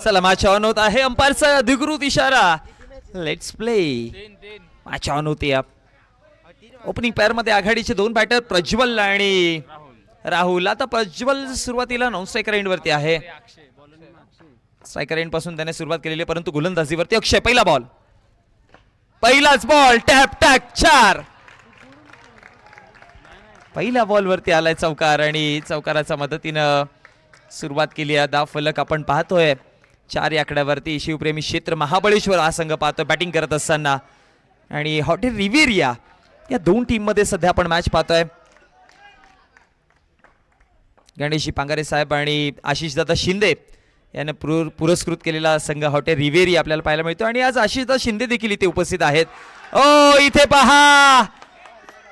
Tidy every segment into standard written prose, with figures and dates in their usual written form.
चला match on होत आहे. अंपायरचा अधिकृत इशारा. Let's play. मॅच ऑन होते. ओपनिंग पेअर मध्ये आघाडीचे दोन बॅटर प्रज्वल आणि राहुल. आता प्रज्वल सुरुवातीला नॉन स्ट्रायकर एंड वरती आहे. स्ट्रायकर एंड पासून त्याने सुरुवात केलेली आहे, परंतु गोलंदाजीवरती अक्षय. पहिला बॉल, पहिलाच बॉल, टॅप टॅक 4. पहिल्या बॉल वरती आलाय चौकार आणि चौकाराच्या मदतीनं सुरुवात केली आहे. धाव फलक आपण पाहतोय 4 या आकड्यावरती. शिवप्रेमी क्षेत्र महाबळेश्वर हा संघ पाहतोय बॅटिंग करत असताना, आणि हॉटेल रिव्हिरिया या दोन टीम मध्ये सध्या आपण मॅच पाहतोय. गणेशजी पांगारे साहेब आणि आशिषदादा शिंदे याने पुरस्कृत केलेला संघ हॉटेल रिव्हेरी आपल्याला पाहायला मिळतो, आणि आज आशिषदादा शिंदे देखील इथे उपस्थित आहेत. ओ इथे पहा,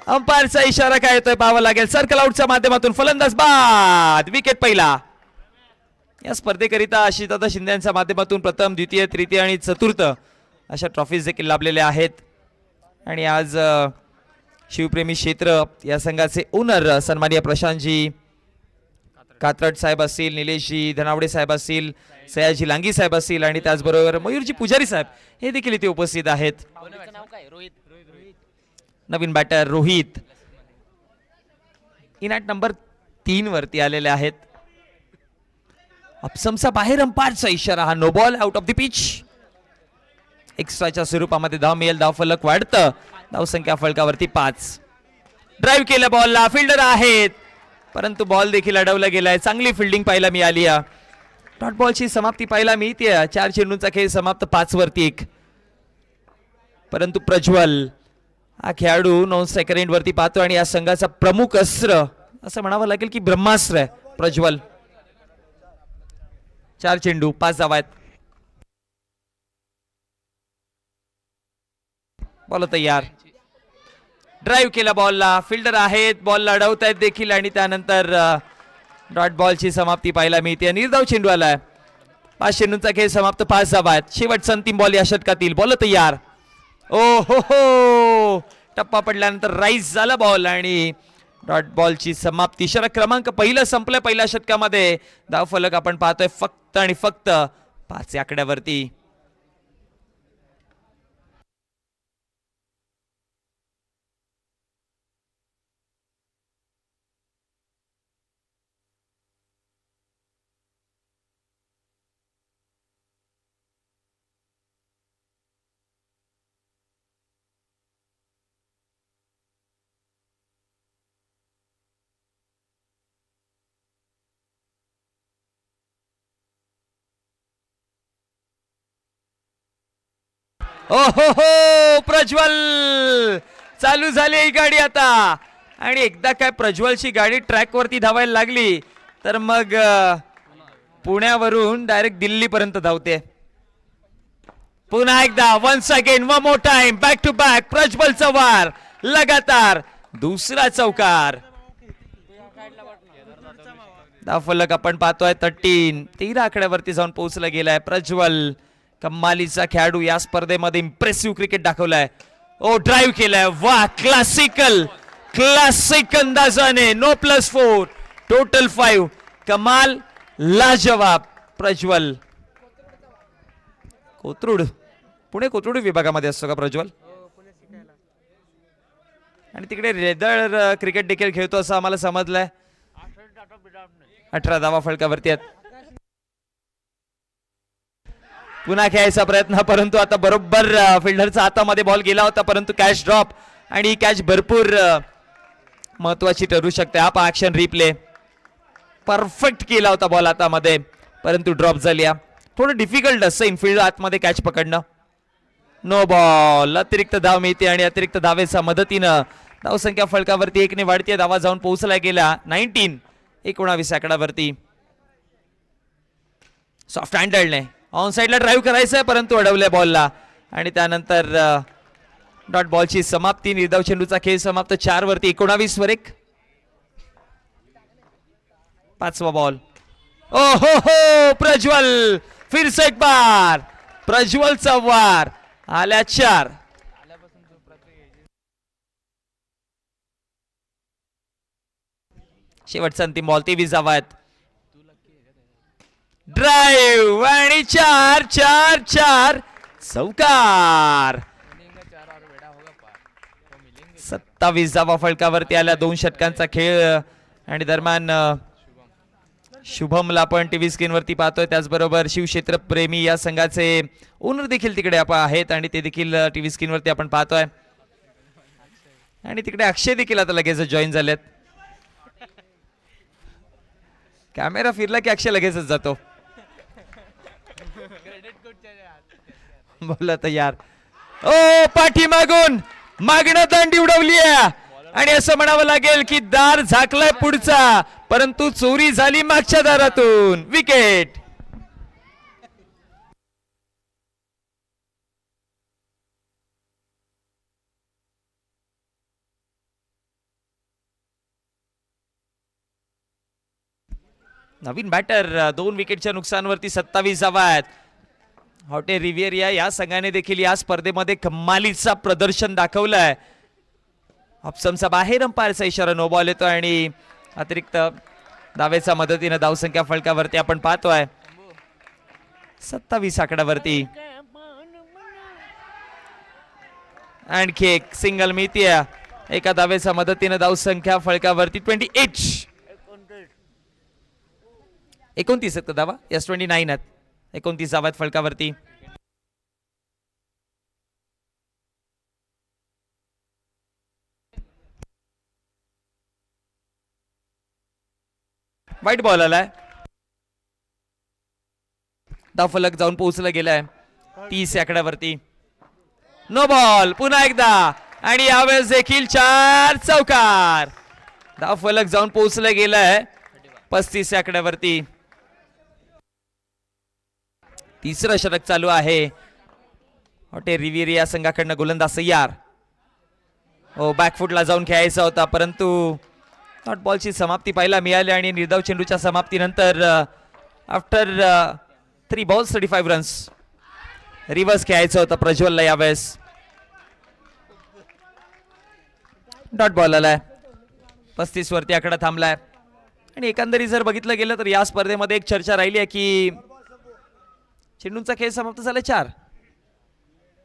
अंपायरचा इशारा काय येतोय पाहावं लागेल. सर्कल आउटच्या माध्यमातून फलंदाज बाद, विकेट पहिला. या स्पर्धेकरिता आशिषदादा शिंदे यांच्या माध्यमातून प्रथम, द्वितीय, तृतीय आणि चतुर्थ अशा ट्रॉफीज देखील लाभलेल्या आहेत. आणि आज शिवप्रेमी क्षेत्र या संघाचे ओनर सन्माननीय प्रशांतजी कात्रट साहेब असतील, निलेशजी धनावडे साहेब असतील, सयाजी लांगी साहेब असतील, आणि त्याचबरोबर मयूरजी पुजारी साहेब हे देखील इथे उपस्थित आहेत. नवीन batter Rohit in at number 3 वरती आलेले आहेत. अपसमचा बाहेर, अंपायरचा इशारा. हा no ball, out of the pitch. एक्स्ट्राच्या स्वरूपामध्ये धाव मिळेल. धाव फलक वाढतं. धावसंख्या फलकावरती 5. ड्राईव्ह केलं बॉलला, फिल्डर आहेत, परंतु बॉल देखील अडवला गेलाय. चांगली फिल्डिंग पाहायला मिळाली. डॉट बॉलची समाप्ती पाहायला मिळते. 4 चेंडूंचा खेळ समाप्त, 5 वरती 1. परंतु प्रज्वल हा खेळाडू नॉन स्ट्रायकर एंड वरती पाहतो, आणि या संघाचा प्रमुख अस्त्र असं म्हणावं लागेल की ब्रह्मास्त्र आहे प्रज्वल. 4 चेंडू 5 धावा आहेत. बॉल तयार. ड्राईव्ह केला बॉलला, फिल्डर आहेत, बॉलला अडवतायत देखील, आणि त्यानंतर डॉट बॉलची समाप्ती पाहायला मिळते. निर्धाव चेंडू आलाय. 5 चेंडूंचा खेळ समाप्त, 5 धावा आहेत. शेवटचा अंतिम बॉल या षटकातील. बॉल तयार. ओ हो, टप्पा पडल्यानंतर राईज झाला बॉल, आणि डॉट बॉलची समाप्ती. षटक क्रमांक पहिलं संपलं पहिल्या षटकामध्ये. धाव फलक आपण पाहतोय फक्त आणि फक्त 5 या आकड्यावरती. ओ हो, प्रज्वल चालू झाली ही गाडी आता, आणि एकदा काय प्रज्वलची गाडी ट्रॅक वरती धावायला लागली तर मग पुण्यावरून डायरेक्ट दिल्ली पर्यंत धावते. पुन्हा एकदा once again one more time, back to back प्रज्वलचा वार, लगातार दुसरा चौकार. धावफलक आपण पाहतोय 13 आकड्यावरती जाऊन पोहोचला गेलाय. प्रज्वल कमालीचा खेळाडू या स्पर्धेमध्ये इम्प्रेसिव्ह क्रिकेट दाखवलाय. ओ ड्राईव्ह केलाय, वा, क्लासिक अंदाजाने. No +4, total 5. कमाल, लाजवाब प्रज्वल. कोथरूड, पुणे कोथरूड विभागामध्ये असतो का प्रज्वल? आणि तिकडे रेदळ क्रिकेट देखील खेळतो असं आम्हाला समजलंय. 18 धावा फलकावरती आहेत. पुन्हा खेळायचा प्रयत्न, परंतु आता बरोबर फिल्डरचा हातामध्ये बॉल गेला होता, परंतु कॅच ड्रॉप, आणि ही कॅच भरपूर महत्वाची ठरू शकते. हा पहा ॲक्शन रिप्ले. परफेक्ट केला होता बॉल हातामध्ये, परंतु ड्रॉप झाली. थोडं डिफिकल्ट असं इनफिल्ड आतमध्ये कॅच पकडणं. नो बॉल, अतिरिक्त धाव मिळते, आणि अतिरिक्त धावेच्या मदतीनं धावसंख्या फलकावरती 1 ने वाढते. धावा जाऊन पोहोचला गेला 19 आकड्यावरती. सॉफ्ट हँडलने ऑन साइडला ड्राईव्ह करायचंय, परंतु अडवलंय बॉलला, आणि त्यानंतर डॉट बॉलची समाप्ती. निर्धाव चेंडूचा खेळ समाप्त, 4 वरती 19 वर 1. 5वा बॉल. ओ हो, प्रज्वल फिर से एक बार, प्रज्वलचा वार आल्या 4. शेवटचा अंतिम बॉल, 23 धावा आहेत. ड्राईव्ह आणि 4-4-4 चौकार. 27 फलकावरती आल्या. 2 षटकांचा खेळ आणि दरम्यान शुभमला आपण टीव्ही स्क्रीनवरती पाहतोय. त्याचबरोबर शिवक्षेत्र प्रेमी या संघाचे ओनर देखील तिकडे आपण आहेत आणि ते देखील टीव्ही स्क्रीनवरती आपण पाहतोय. आणि तिकडे अक्षय देखील आता लगेच जॉईन झालेत. कॅमेरा फिरला की अक्षय लगेचच जातो. बोला तयार. ओ पाठीमागून मागणं दांडी उडवली आहे आणि असं म्हणावं लागेल की दार झाकलाय पुढचा, परंतु चोरी झाली मागच्या दारातून. विकेट. नवीन बॅटर. 2 विकेटच्या नुकसानवरती 27 धावा आहेत. हॉटे रिव्हिएरिया या संघाने देखील या स्पर्धेमध्ये कमालीचा प्रदर्शन दाखवलंय. ऑप्शनचा बाहेर अंपायरचा इशारा. नो बॉल येतो आणि अतिरिक्त धावेच्या मदतीने धावसंख्या फलकावरती आपण पाहतोय 27 आकड्यावरती. आणखी एक सिंगल मिळतीये एका धावेच्या मदतीने. धावसंख्या फलकावरती 28. 29 धावा. यस 29 आहेत. 29 धावा आहेत फलकावरती. वाईट बॉल आलाय. धावफलक जाऊन पोहोचला गेलाय 30 आकड्यावरती. नो बॉल पुन्हा एकदा आणि यावेळेस देखील 4 चौकार. धावफलक जाऊन पोहोचला गेलाय 35 आकड्यावरती. तिसरं षटक चालू आहे. हॉटे रिव्हिएरिया संघाकडनं गोलंदाज सय्यार. हो बॅकफुटला जाऊन खेळायचा होता, परंतु नॉट बॉलची समाप्ती पाहायला मिळाली आणि निर्धाव चेंडूच्या समाप्तीनंतर आफ्टर 3 balls 35 रन्स रिव्हर्स खेळायचं होतं प्रज्वलला यावेळेस. डॉट बॉल आलाय. 35 वरती आकडा थांबलाय. आणि एकंदरीत जर बघितलं गेलं तर या स्पर्धेमध्ये एक चर्चा राहिली आहे की चेंडूंचा खेळ समाप्त झाला 4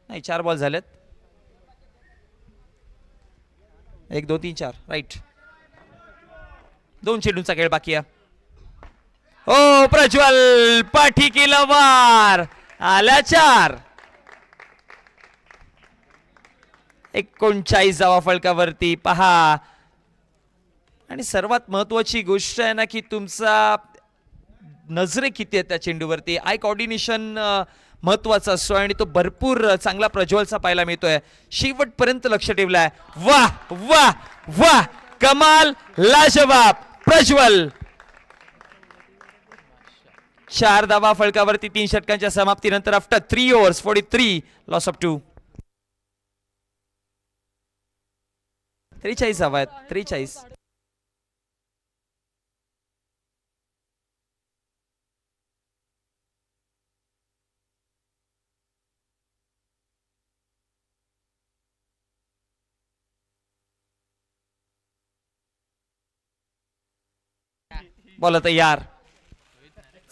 नाही 4 बॉल झालेत. 1 2 3 4 राईट. 2 चेंडूंचा खेळ बाकी आहे. ओ प्रज्वल पाठी केला वार. आल्या 4. 39 धावा फलकावरती. पहा आणि सर्वात महत्वाची गोष्ट आहे ना की तुमचा नजरे किती आहेत त्या चेंडूवरती. आय कोऑर्डिनेशन महत्वाचा असतो आणि तो भरपूर चांगला प्रज्वलचा पाहायला मिळतोय. शेवटपर्यंत लक्ष ठेवलाय. वाह वाह वाह कमाल लाजवाब प्रज्वल. 4 धावा फलकावरती 3 षटकांच्या समाप्तीनंतर आफ्टर 3 overs 43 लॉस ऑफ 2. 43 धावा आहेत. 43. बोला तयार.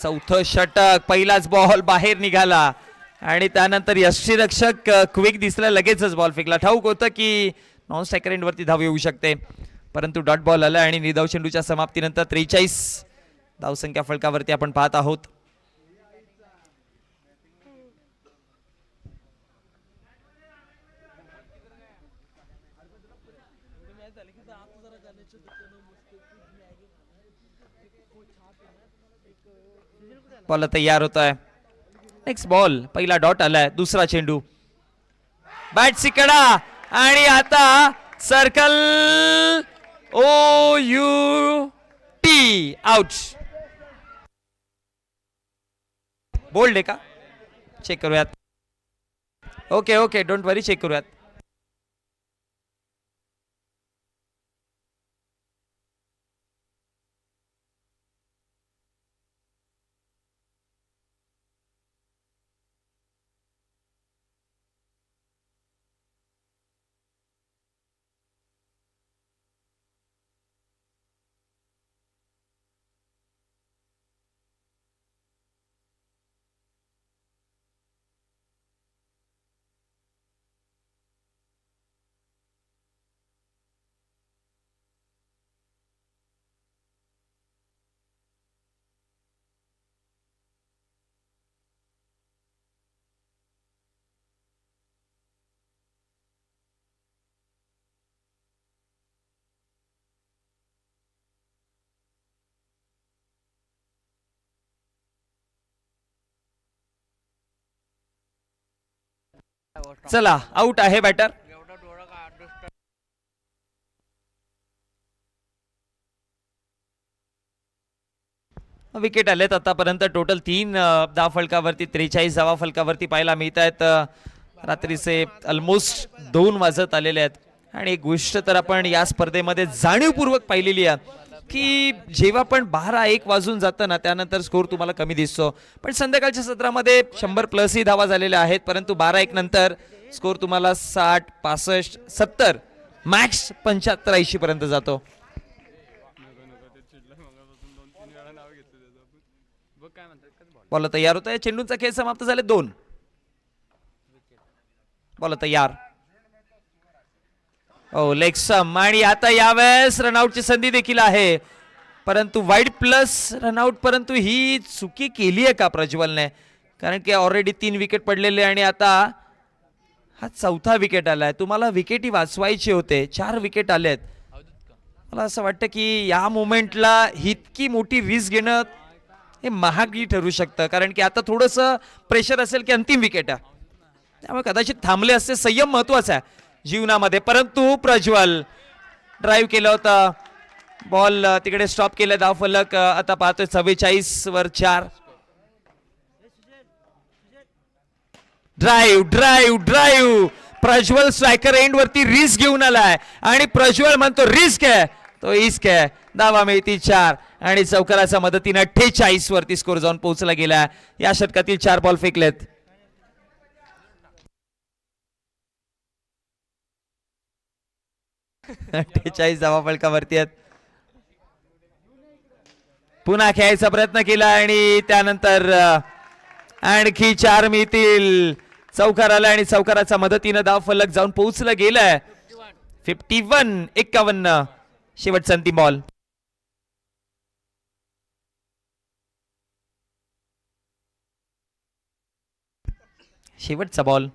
चौथं षटक. पहिलाच बॉल बाहेर निघाला आणि त्यानंतर यष्टीरक्षक क्विक दिसला. लगेचच बॉल फेकला. ठाऊक होतं की नॉन स्ट्रायकर एंड वरती धाव येऊ शकते, परंतु डॉट बॉल आला आणि निर्धाव चेंडूच्या समाप्तीनंतर 43 धावसंख्या फलकावरती आपण पाहत आहोत. बॉल तयार होत आहे. Next ball. पहिला डॉट आलाय. दुसरा चेंडू. बॅट सिकडा आणि आता सर्कल. OUT out. बोल्ड आहे का चेक करूयात. Okay okay don't worry check करूयात. चला आउट आहे बॅटर. विकेट आलेत आतापर्यंत. टोटल 3 धाव फलकावरती, 43 धावा फलकावरती पाहायला मिळत आहेत. रात्रीचे ऑलमोस्ट 2 वाजत आलेले आहेत. आणि एक गोष्ट तर आपण या स्पर्धेमध्ये जाणीवपूर्वक पाहिलेली आहे की जेव्हा पण 12-1 वाजून जातं ना त्यानंतर स्कोर तुम्हाला कमी दिसतो. पण संध्याकाळच्या सत्रामध्ये 100+ ही धावा झालेल्या आहेत. परंतु 12-1 नंतर स्कोर तुम्हाला 60, 65, 70 मॅक्स 75-80 पर्यंत जातो. बॉल तयार होत आहे. चेंडूचा खेळ समाप्त झाले. 2 बॉल तयार. ओ लेग सम. आणि आता यावेळेस रनआउटची संधी देखील आहे, परंतु वाईड प्लस रनआउट. परंतु ही चुकी केली आहे का प्रज्वलने? कारण की ऑलरेडी 3 विकेट पडलेले आणि आता हा 4था विकेट आलाय. तुम्हाला विकेटी वाचवायचे होते. 4 विकेट आलेत. मला असं वाटतं की या मोमेंटला इतकी मोठी रिस्क घेणं हे महागही ठरू शकतं. कारण की आता थोडंसं प्रेशर असेल की अंतिम विकेट आहे, त्यामुळे कदाचित थांबले असते. संयम महत्वाचा आहे जीवनामध्ये. परंतु प्रज्वल ड्राईव्ह केलं होतं, बॉल तिकडे स्टॉप केलं. धाव फलक आता पाहतोय 44/4. ड्राईव्ह. प्रज्वल स्ट्रायकर एंड वरती रिस्क घेऊन आलाय आणि प्रज्वल म्हणतो रिस्क आहे तो इस्क आहे. धावा मिळती 4 आणि चौकाराच्या मदतीने 48 वरती स्कोर जाऊन पोहोचला गेला. या षटकातील 4 बॉल फेकलेत. धावा फलकावरती आहेत. पुन्हा खेळायचा प्रयत्न केला आणि त्यानंतर आणखी 4 मिळतील. चौकार आला आणि चौकाराच्या मदतीने धाव फलक जाऊन पोहोचला गेलाय. 51-51 शेवटचा अंतिम बॉल. शेवटचा बॉल.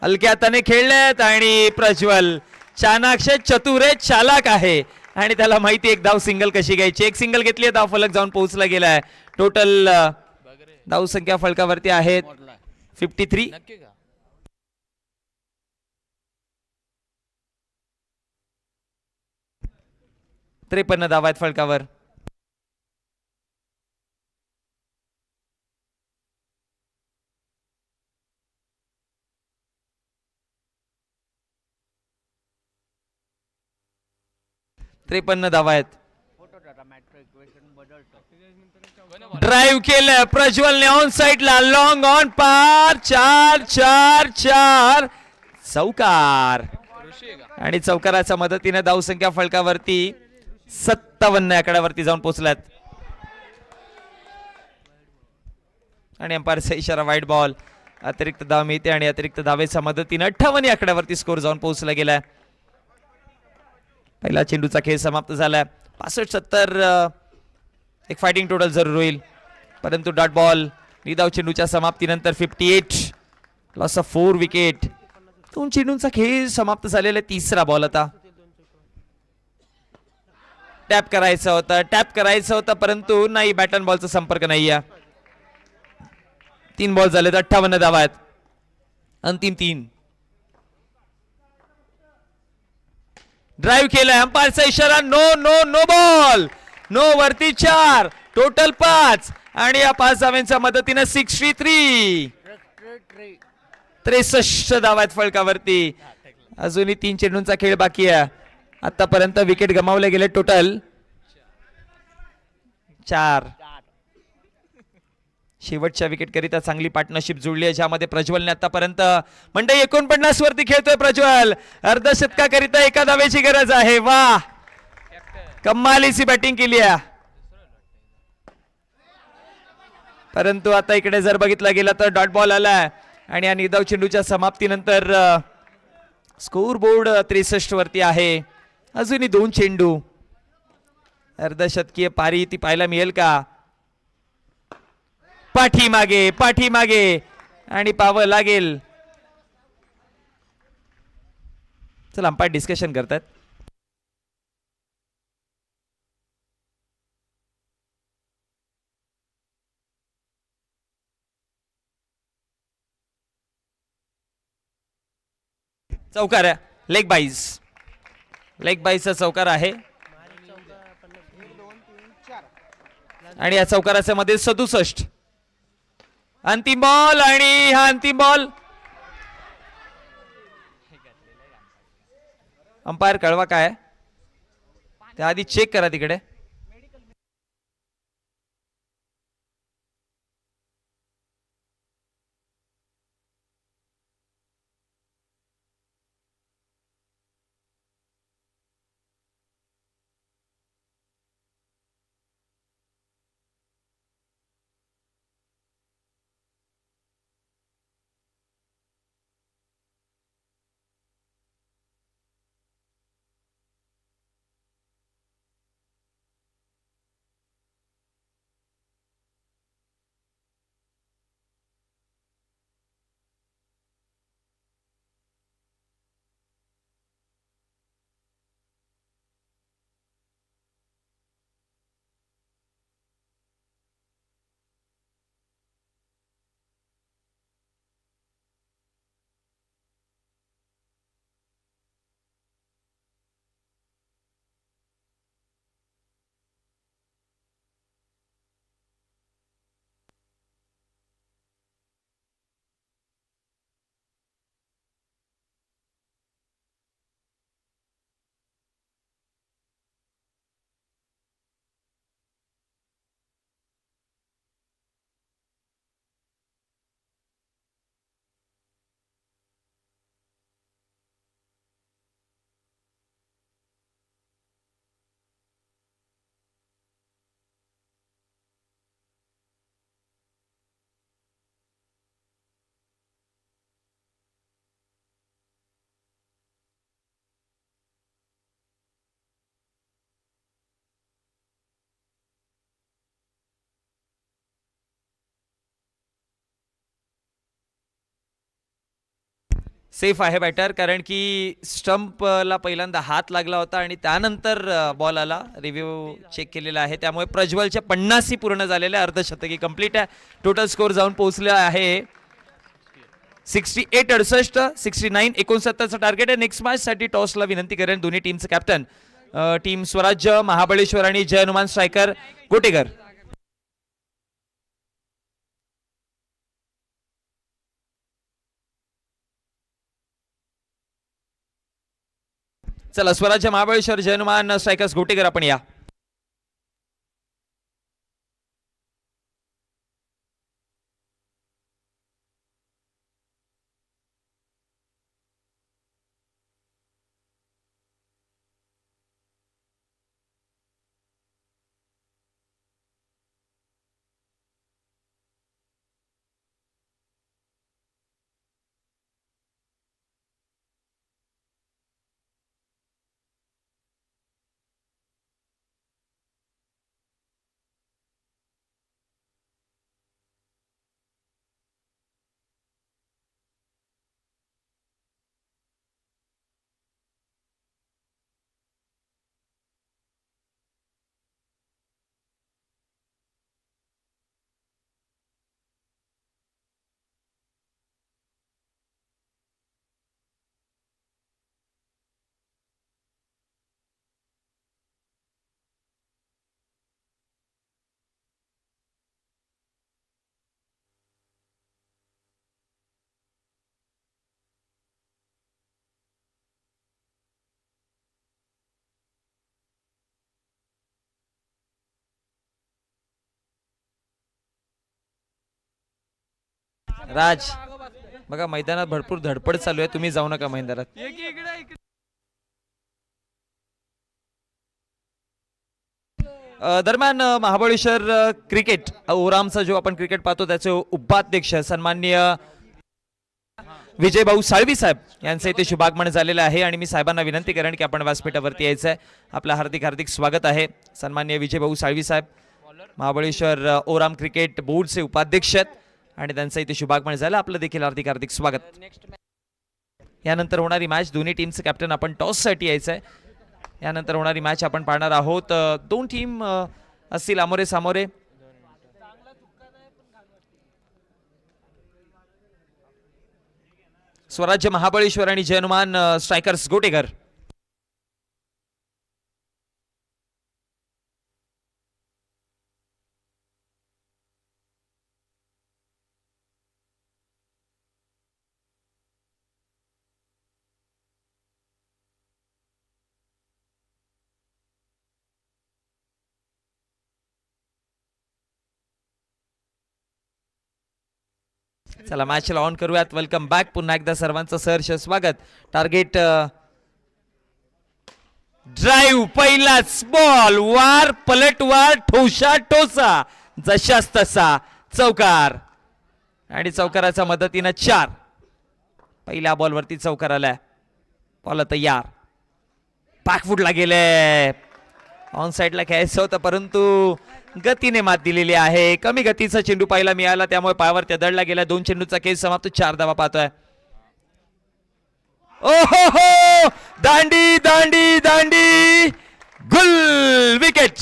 हलक्या हाताने खेळलेत आणि प्रज्वल चाणाक्ष चतुर आहे, चालाक आहे आणि त्याला माहिती एक धाव सिंगल कशी घ्यायची. एक सिंगल घेतली, धाव फलक जाऊन पोहोचला गेलाय. टोटल धाव संख्या फलकावरती आहेत 53. 53 धावा आहेत फलकावर. धावा आहेत. ड्राईव्ह केलं प्रज्वलने ऑन साइडला, लॉंग ऑन पार. 4 चौकार आणि चौकाराच्या मदतीने धाव संख्या फलकावरती 57 आकड्यावरती जाऊन पोहोचल्यात. आणि अंपायरचा इशारा वाईड बॉल. अतिरिक्त धाव मिळते आणि अतिरिक्त धावेच्या मदतीने 58 आकड्यावरती स्कोर जाऊन पोहोचला गेलाय. पहिला चेंडूचा खेळ समाप्त झालाय. 65-70 एक फायटिंग टोटल जरूर होईल, परंतु डॉट बॉल. निधाव चेंडूच्या समाप्तीनंतर 58 लॉस ऑफ 4 विकेट. 2 चेंडूंचा खेळ समाप्त झालेला. 3रा बॉल. आता टॅप करायचं होतं परंतु नाही. बॅट अँड बॉलचा संपर्क नाही आहे. 3 बॉल झाले, 58 धावा आहेत. अंतिम 3. ड्राईव्ह केलाय, अंपायरचा इशारा नो बॉल. नो वरती 4, टोटल 5 आणि या 5 धावांच्या मदतीने 63 धावा आहेत फलकावरती. अजूनही 3 चेंडूंचा खेळ बाकी आहे. आतापर्यंत विकेट गमावले गेले टोटल 4. शेवटच्या विकेट करिता चांगली पार्टनरशिप जुळली आहे, ज्यामध्ये प्रज्वलने आतापर्यंत मंडळी 49 वरती खेळतोय प्रज्वल. अर्धशतकाकरिता 1 धावेची गरज आहे. वा, कमालीची बॅटिंग केली आहे. परंतु आता इकडे जर बघितला गेला तर डॉट बॉल आलाय आणि या निधाव चेंडूच्या समाप्तीनंतर स्कोर बोर्ड 63 वरती आहे. अजूनही 2 चेंडू. अर्धशतकीय पारी ती पाहायला मिळेल का? पाठीमागे आणि पावं लागेल. चला, अंपायर डिस्कशन करतात. चौकार आहे, लेग बाईचा चौकार आहे आणि या चौकाराच्या मध्ये 67. अंतिम बॉल आणि हा अंतिम बॉल. अंपायर कळवा काय त्याआधी चेक करा तिकडे. सेफ आहे बॅटर, कारण की स्टंपला पहिल्यांदा हात लागला होता आणि त्यानंतर बॉल आला. रिव्ह्यू चेक केलेला आहे, त्यामुळे प्रज्वलच्या 50 पूर्ण झालेल्या, अर्धशतकी कंप्लीट आहे. टोटल स्कोर जाऊन पोहोचले आहे 68-68, 69-69 टार्गेट आहे. नेक्स्ट मॅच साठी टॉसला विनंती करेन दोन्ही टीमचे कॅप्टन, टीम स्वराज्य महाबळेश्वर आणि जय हनुमान स्ट्रायकर गोटेकर. चला, स्वराज्य महाबळेश्वर जय हनुमान स्ट्रायकर्स गोटेकर आपण या. राज बघा, मैदानात भरपूर धडपड चालू आहे, तुम्ही जाऊ नका मैदानात. दरम्यान महाबळेश्वर क्रिकेट ओरामचा जो आपण क्रिकेट पाहतो त्याचे उपाध्यक्ष सन्माननीय विजयभाऊ साळवी साहेब यांचं इथे शुभागमन झालेलं आहे आणि मी साहेबांना विनंती करेन की आपण व्यासपीठावरती यायचं आहे. आपलं हार्दिक हार्दिक स्वागत आहे. सन्माननीय विजयभाऊ साळवी साहेब महाबळेश्वर ओराम क्रिकेट बोर्डचे उपाध्यक्ष आहेत आणि त्यांचं इथे शुभागमन झालं. आपलं देखील हार्दिक हार्दिक स्वागत. यानंतर होणारी मॅच दोन्ही टीमचे कॅप्टन आपण टॉससाठी यायचं आहे. यानंतर होणारी मॅच आपण पाहणार आहोत. दोन टीम असतील आमोरे सामोरे. स्वराज्य महाबळेश्वर आणि जय हनुमान स्ट्रायकर्स गोटेघर. चला मॅचला ऑन करूयात. वेलकम बॅक पुन्हा एकदा सर्वांचं सहर्ष स्वागत. टार्गेट ड्राईव्ह, पहिलाच बॉल, वार पलटवार, ठोसा ठोसा, जशास तसा चौकार आणि चौकाराच्या मदतीनं 4. पहिल्या बॉलवरती चौकार आलाय. बॉल तयार, बॅकफुटला गेले. ऑन साइडला खेळायचं होतं परंतु गतीने मात दिलेली आहे. कमी गतीचा चेंडू पाहायला मिळाला त्यामुळे पायावर त्या दडला गेला. 2 चेंडूचा खेळ समाप्त. 4 धावा पाहतोय. ओहो हो, दांडी दांडी दांडी, गुल, विकेट.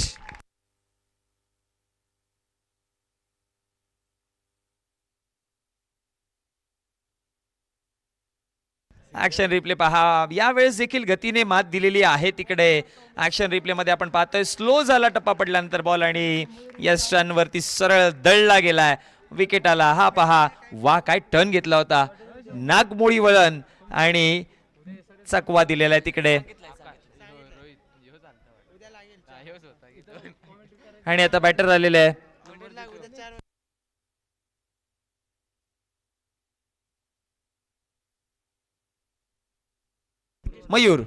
ऍक्शन रिप्ले पहा. यावेळेस देखील गतीने मात दिलेली आहे. तिकडे ऍक्शन रिप्ले मध्ये आपण पाहतोय स्लो झाला टप्पा पडल्यानंतर बॉल आणि या स्टन वरती सरळ दळला गेलाय. विकेट आला. हा पहा, वा काय टर्न घेतला होता. नागमोळी वळण आणि चकवा दिलेला आहे तिकडे. आणि आता बॅटर आलेले आहे. मयूर.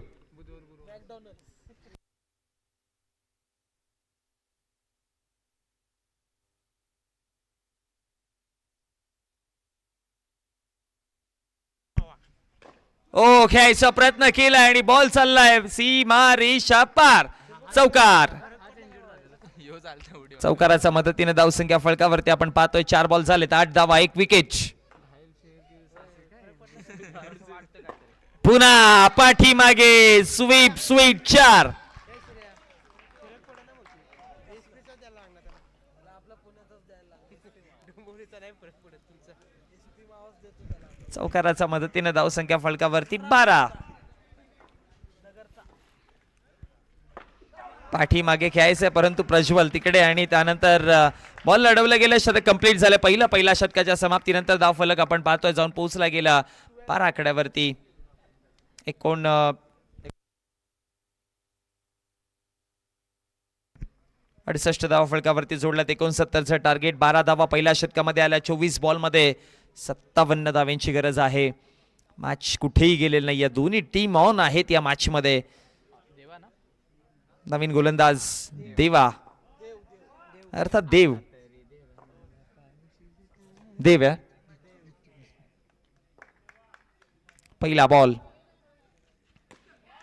ओ खेळायचा प्रयत्न केला आणि बॉल चाललाय सीमा रेषा पार. चौकार. चौकाराच्या मदतीने धावसंख्या फळकावरती आपण पाहतोय. 4 बॉल झालेत, 8 धावा, 1 विकेट. पुन्हा पाठीमागे स्वीप स्वीप 4. चौकाराच्या मदतीने धावसंख्या फळकावरती 12. पाठीमागे खेळायचंय परंतु प्रज्वल तिकडे आणि त्यानंतर बॉल लढवलं गेलं. शतक कंप्लीट झालं. पहिल्या षटकाच्या समाप्तीनंतर धाव फलक आपण पाहतोय जाऊन पोहोचला गेला 12 आकड्यावरती. 68 धावा फलकावरती जोडल्यात. 69चं टार्गेट. 12 धावा पहिल्या षटकामध्ये आल्या. 24 बॉल मध्ये 57 धाव्यांची गरज आहे. मॅच कुठेही गेलेलं नाही. या दोन्ही टीम ऑन आहेत या मॅच मध्ये. नवीन गोलंदाज देवा अर्थात देव देव. पहिला बॉल,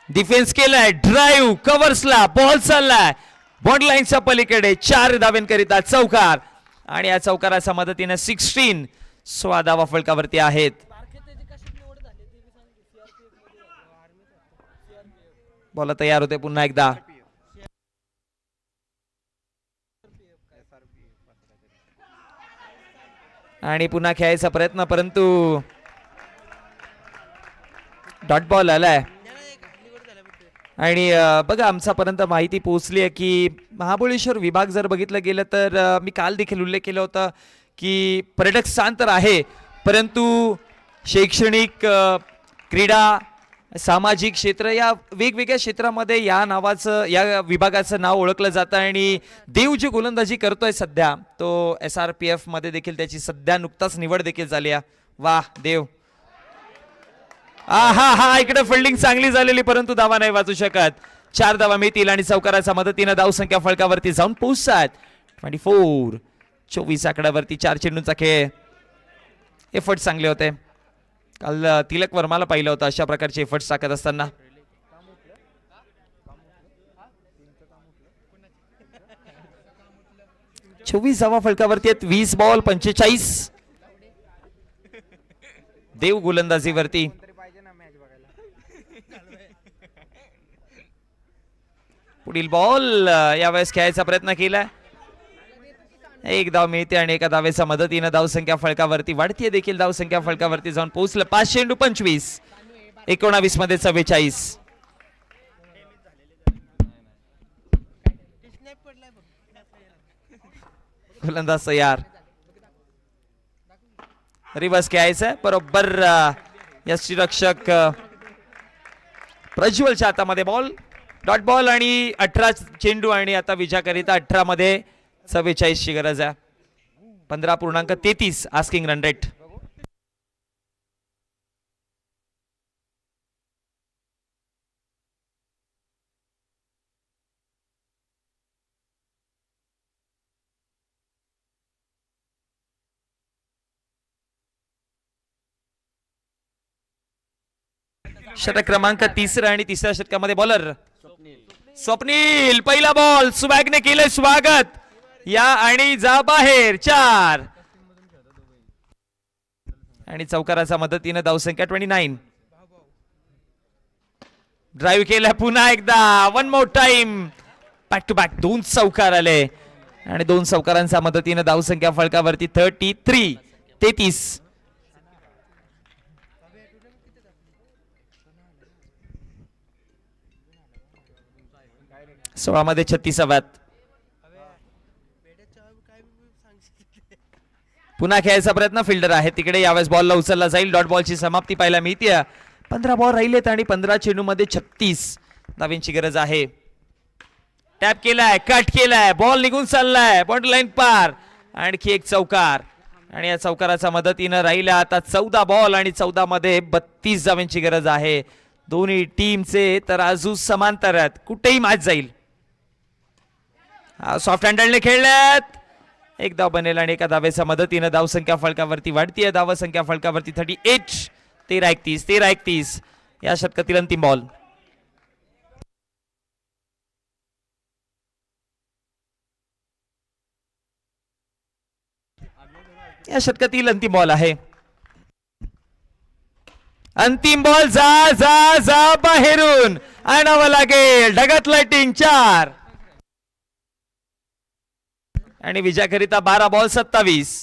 डिफेन्स केलाय, ड्राईव्ह, कव्हर्सला बॉल चाललाय बॉन्ड लाईनच्या पलीकडे. 4 धाव्यांकरिता चौकार आणि या चौकाराच्या मदतीने 16 धावा फलकावरती आहेत. बॉल तयार होते पुन्हा एकदा. आणि पुन्हा खेळायचा प्रयत्न परंतु डॉट बॉल आलाय. आणि बघा आमच्यापर्यंत माहिती पोहोचली आहे की महाबळेश्वर विभाग जर बघितलं गेलं तर मी काल देखील उल्लेख केला होता की पर्यटक स्थान तर आहे परंतु शैक्षणिक, क्रीडा, सामाजिक क्षेत्र या वेगवेगळ्या क्षेत्रामध्ये या नावाचं या विभागाचं नाव ओळखलं जातं. आणि देव जी गोलंदाजी करतोय सध्या तो SRPF मध्ये देखील त्याची सध्या नुकताच निवड देखील झाली आहे. वा देव. हा इकडे फिल्डिंग चांगली झालेली परंतु धावा नाही वाचू शकत. 4 धावा मिळतील आणि चौकाराच्या मदतीने धावसंख्या फळकावरती जाऊन पोहोचतात. 24 आकड्यावरती 4 चेंडूंचा खेळ. एफर्ट चांगले होते. काल तिलक वर्माला पाहिलं होतं अशा प्रकारचे एफर्ट्स टाकत असताना. चोवीस धावा फलकावरती आहेत. 20 बॉल 45. देव गोलंदाजीवरती. पुढील बॉल यावेळेस खेळायचा प्रयत्न केलाय. एक धाव मिळते आणि एका धावेच्या मदतीनं धावसंख्या फळकावरती वाढतीये देखील. धावसंख्या फळकावरती जाऊन पोहोचलं 525 19 मध्ये 44. गोलंदाज तयार. रिवर्स घ्यायचंय बरोबर. यष्टीरक्षक प्रज्वलच्या हातामध्ये बॉल. डॉट बॉल आणि 18 चेंडू आणि आता विजयाकरिता 18 मध्ये 44 ची गरज आहे. 15.33 आस्किंग रन रेट. षटक क्रमांक 3 आणि तिसऱ्या षटकामध्ये बॉलर स्वप्नील. पहिला बॉल सुबॅगने केले स्वागत. या आणि जा बाहेर 4 आणि चौकाराच्या मदतीने धावसंख्या 29. ड्राईव्ह केला पुन्हा एकदा. One more time. Back to back 2 चौकार आले आणि 2 चौकारांच्या मदतीने धावसंख्या फळकावरती 33. 16 मध्ये 36. पुन्हा खेळायचा प्रयत्न. फिल्डर आहे तिकडे. यावेळेस बॉलला उचलला जाईल. डॉट बॉलची समाप्ती पाहायला मिळते. 15 बॉल राहिलेत आणि 15 चेंडू मध्ये 36 धावांची गरज आहे. टॅप केलाय. कट केलाय. बॉल निघून चाललाय. बॉन्ड लाईन पार. आणखी एक चौकार आणि या चौकाराच्या मदतीनं राहिल्या आता 14 बॉल आणि 14 मध्ये 32 धावांची गरज आहे. दोन्ही टीमचे तराजू समांतर आहेत. कुठेही मॅच जाईल. सॉफ्ट हँडलने खेळल्यात. एक धाव बनेल आणि एका धावेच्या मदतीनं धावसंख्या फळकावरती वाढतीये. धावसंख्या फळकावरती 38. 13-31 या षटकातील अंतिम बॉल. या षटकातील अंतिम बॉल आहे. अंतिम बॉल. जा जा जा बाहेरून आणावं लागेल. ढगात लाइटिंग 4 आणि विजयाकरिता 12 बॉल 27.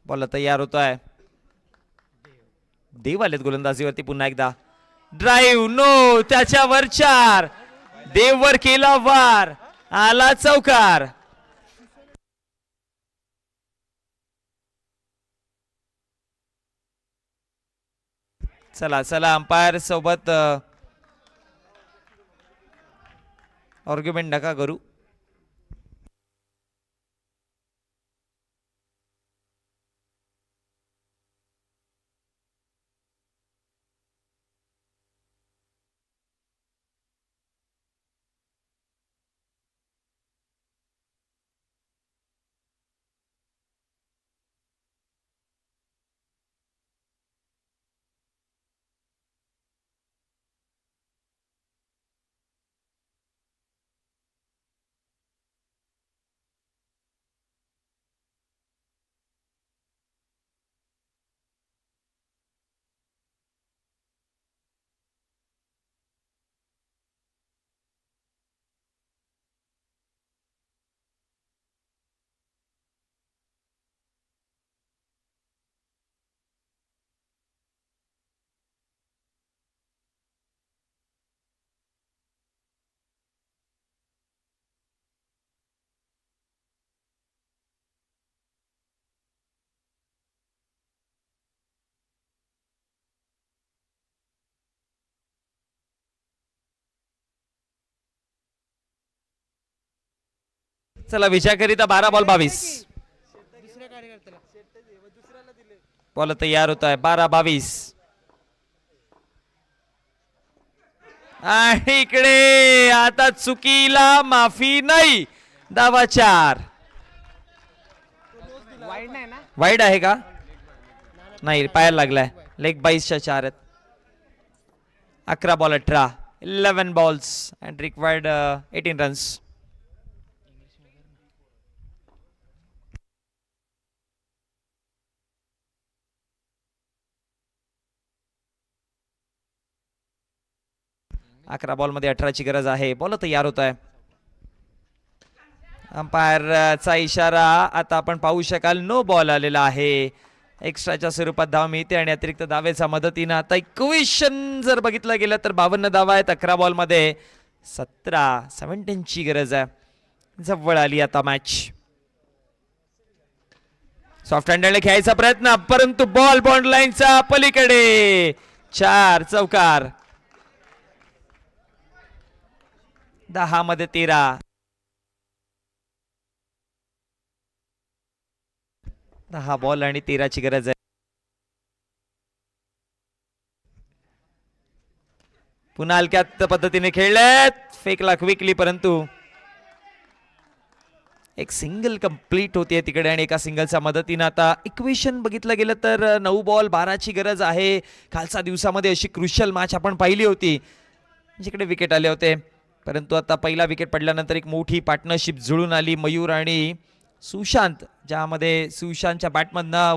बॉल तयार होतोय. देव आलेत गोलंदाजीवरती पुन्हा एकदा. Drive no. त्याच्यावर 4. देववर केला वार. आला चौकार. चला चला अंपायर सोबत आर्ग्युमेंट नका करू. चला विजयाकरिता 12 बॉल 22. बॉल तयार होत आहे. 12-22. आणि इकडे आता चुकीला माफी नाही. धावा 4. वाईड आहे का? नाही, पायाला लागलाय. लेग 22च्या 4 आहेत. 11 ball 18. 11 balls and required 18 runs. अकरा बॉल मध्ये 18ची गरज आहे. बॉल तयार होत आहे. अंपायरचा इशारा आता आपण पाहू शकाल. नो बॉल आलेला आहे. एक्स्ट्राच्या स्वरूपात धाव मिळते आणि अतिरिक्त धावेच्या मदतीनं आता इक्वेशन जर बघितलं गेलं तर 52 धावा आहेत 11 बॉल मध्ये. 17ची गरज आहे. जवळ आली आता मॅच. सॉफ्ट हँडने खेळायचा प्रयत्न परंतु बॉल बॉन्ड लाईनचा पलीकडे. 4 चौकार. 10 मध्ये 13. 10 बॉल आणि 13ची गरज आहे. पुन्हा हलक्यात पद्धतीने खेळलेत. फेकला क्विकली परंतु एक सिंगल कंप्लीट होतीये तिकडे आणि एका सिंगलच्या मदतीने आता इक्वेशन बघितलं गेलं तर 9 बॉल 12ची गरज आहे. कालच्या दिवसामध्ये अशी क्रुशियल मॅच आपण पाहिली होती जिकडे विकेट आले होते परंतु आता पहिला विकेट पडल्यानंतर एक मोठी पार्टनरशिप जुळून आली. मयूर आणि सुशांत, ज्यामध्ये सुशांतच्या बॅटमधनं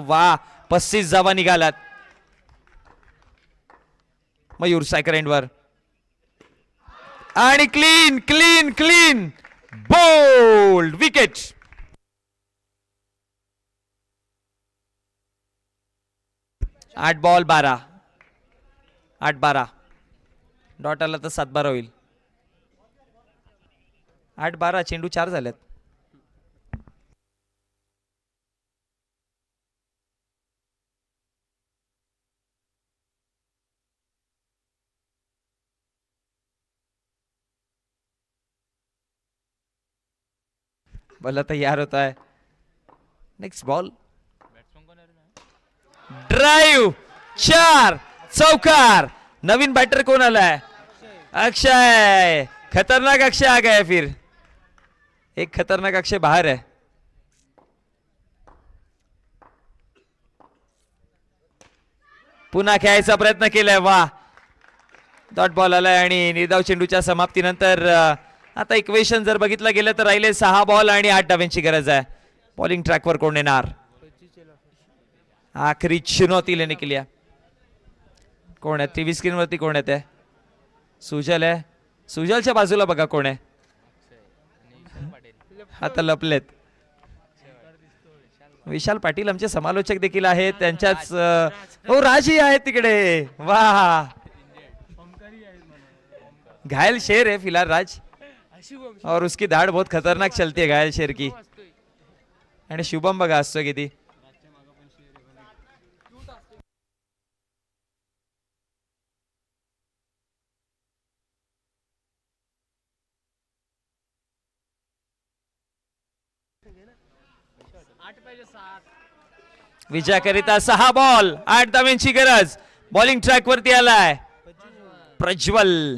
35 धावा निघालात. मयूर सायकर एंडवर आणि clean clean clean bowled wicket. आठ बॉल 12. 8-12. डॉट आला तर 7-12 होईल. 8-12. चेंडू 4 झालेत. बॉल तयार होता है. Next ball. ड्राइव 4 चौकार. नवीन बैटर कौन आलाय? अक्षय. खतरनाक अक्षय आ गया फिर. एक खतरनाक अक्षय बाहर है. पुन्हा खेळायचा प्रयत्न केलाय. वाह. डॉट बॉल आलाय आणि निर्धाव चेंडूच्या समाप्तीनंतर आता इक्वेशन जर बघितलं गेलं तर राहिले 6 बॉल आणि 8 धाव्यांची गरज आहे. बॉलिंग ट्रॅकवर कोण येणार? आखरी चुनौती लेने के लिए कोण आहे? टीव्ही स्क्रीन वरती कोण येते? सुजल आहे. सुजलच्या बाजूला बघा कोण आहे. आता लपलेत. विशाल पाटील आमचे समालोचक देखील आहेत. त्यांच्याच हो राजी आहे तिकडे. वाह. घायल शेर है फिलहाल राज और उसकी धाड़ बहुत खतरनाक चलती है घायल शेर की. आणि शुभम बघा असतो किती. विजयाकरिता 6 बॉल 8 धाव्यांची गरज. बॉलिंग ट्रॅक वरती आलाय प्रज्वल.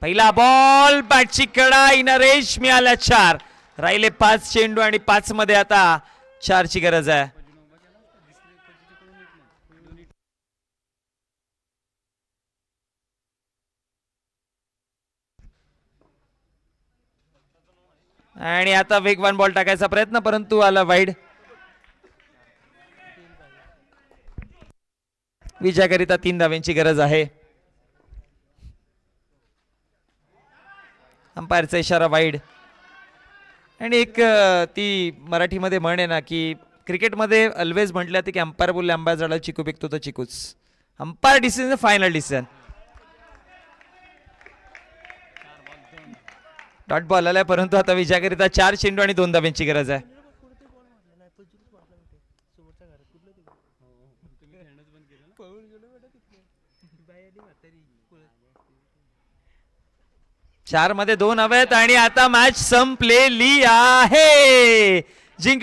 पहिला बॉल बॅटची कडा नरेश मिळाल्या 4. राहिले 5 चेंडू आणि 5 मध्ये आता 4 ची गरज आहे. आणि आता वेगवान बॉल टाकायचा प्रयत्न परंतु आला वाईड. विजयाकरिता 3 धाव्यांची गरज आहे. अंपायरचा इशारा वाईड. आणि एक ती मराठीमध्ये म्हण आहे ना की क्रिकेटमध्ये ऑलवेज म्हटलं की अंपायर बोलले अंपायर झाला चिकू पिकतो तर चिकूच. Umpire decision final decision. Dot ball आलाय परंतु आता विजयाकरिता 4 चेंडू आणि 2 धाव्यांची गरज आहे. चार मध्ये 2 हवेत आणि आता मॅच संपलेली आहे. जिंक